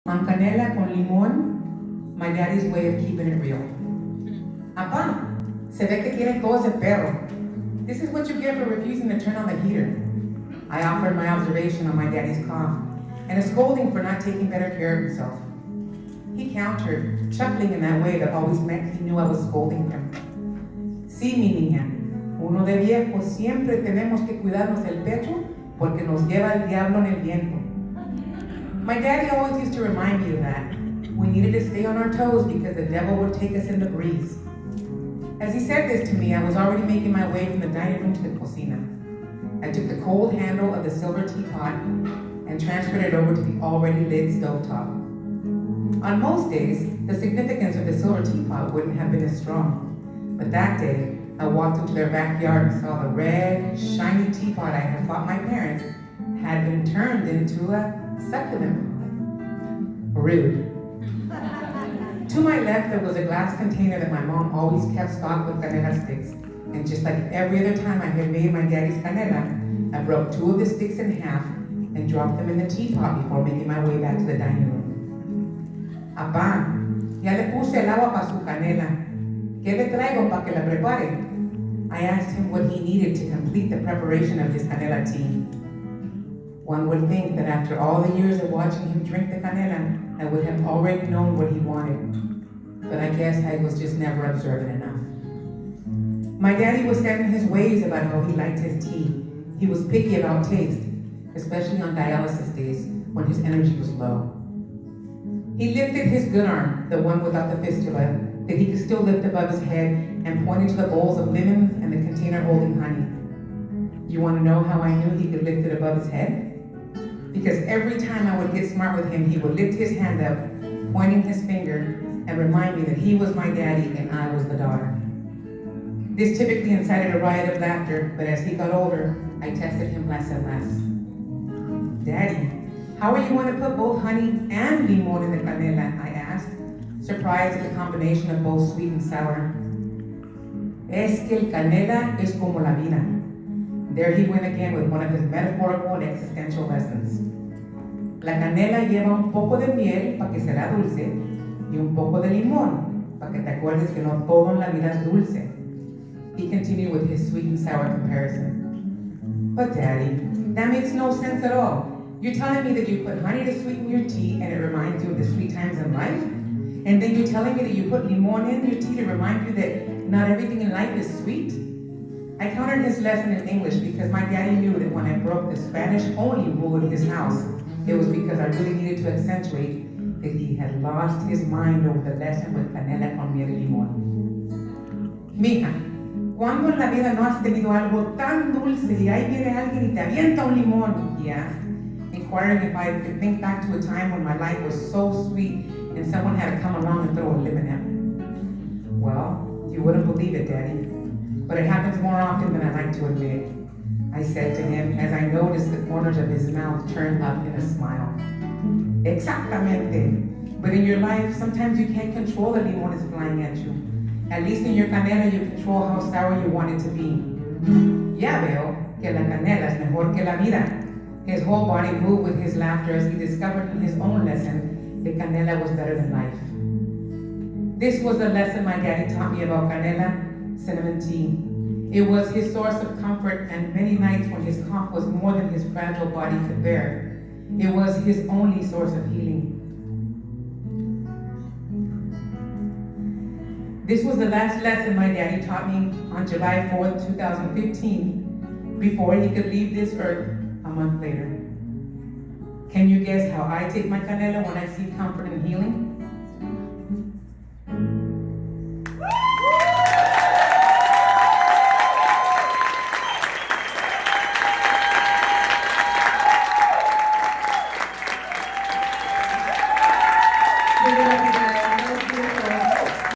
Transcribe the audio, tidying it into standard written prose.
On canela con limón, my daddy's way of keeping it real. Apá, se ve que tiene tos de perro. This is what you get for refusing to turn on the heater. I offered my observation on my daddy's cough and a scolding for not taking better care of himself. He countered, chuckling in that way that always meant he knew I was scolding him. Sí, mi niña, uno de viejo siempre tenemos que cuidarnos el pecho porque nos lleva el diablo en el viento. My daddy always used to remind me of that. We needed to stay on our toes because the devil would take us in the breeze. As he said this to me, I was already making my way from the dining room to the cocina. I took the cold handle of the silver teapot and transferred it over to the already lit stovetop. On most days, the significance of the silver teapot wouldn't have been as strong. But that day, I walked into their backyard and saw the red, shiny teapot I had thought my parents had been turned into a succulent. Rude. To my left, there was a glass container that my mom always kept stocked with canela sticks. And just like every other time I had made my daddy's canela, I broke two of the sticks in half and dropped them in the teapot before making my way back to the dining room. Apá, ya le puse el agua para su canela. ¿Qué le traigo para que la prepare? I asked him what he needed to complete the preparation of his canela tea. One would think that after all the years of watching him drink the canela, I would have already known what he wanted. But I guess I was just never observant enough. My daddy was set in his ways about how he liked his tea. He was picky about taste, especially on dialysis days when his energy was low. He lifted his good arm, the one without the fistula, that he could still lift above his head, and pointed to the bowls of lemons and the container holding honey. You want to know how I knew he could lift it above his head? Because every time I would get smart with him, he would lift his hand up, pointing his finger, and remind me that he was my daddy and I was the daughter. This typically incited a riot of laughter, but as he got older, I tested him less and less. Daddy, how are you going to put both honey and limón in the canela? I asked, surprised at the combination of both sweet and sour. Es que el canela es como la vida. There he went again with one of his metaphorical and existential lessons. La canela lleva un poco de miel para que será dulce y un poco de limón para que te acuerdes que no todo en la vida es dulce. He continued with his sweet and sour comparison. But Daddy, that makes no sense at all. You're telling me that you put honey to sweeten your tea and it reminds you of the sweet times in life? And then you're telling me that you put limón in your tea to remind you that not everything in life is sweet? I countered his lesson in English because my daddy knew that when I broke the Spanish-only rule in his house, it was because I really needed to accentuate that he had lost his mind over the lesson with canela con miel y limón. Mija, ¿cuándo en la vida no has tenido algo tan dulce y ahí viene alguien y te avienta un limón? He asked, inquiring if I could think back to a time when my life was so sweet and someone had to come along and throw a lemon at me. Well, you wouldn't believe it, Daddy, but it happens more often than I like to admit, I said to him as I noticed the corners of his mouth turn up in a smile. Exactamente. But in your life, sometimes you can't control the limon is flying at you. At least in your canela, you control how sour you want it to be. Ya veo que la canela es mejor que la vida. His whole body moved with his laughter as he discovered in his own lesson that canela was better than life. This was the lesson my daddy taught me about canela, cinnamon tea. It was his source of comfort, and many nights when his cough was more than his fragile body could bear, it was his only source of healing. This was the last lesson my daddy taught me on July 4th, 2015, before he could leave this earth a month later. Can you guess how I take my canela when I seek comfort and healing?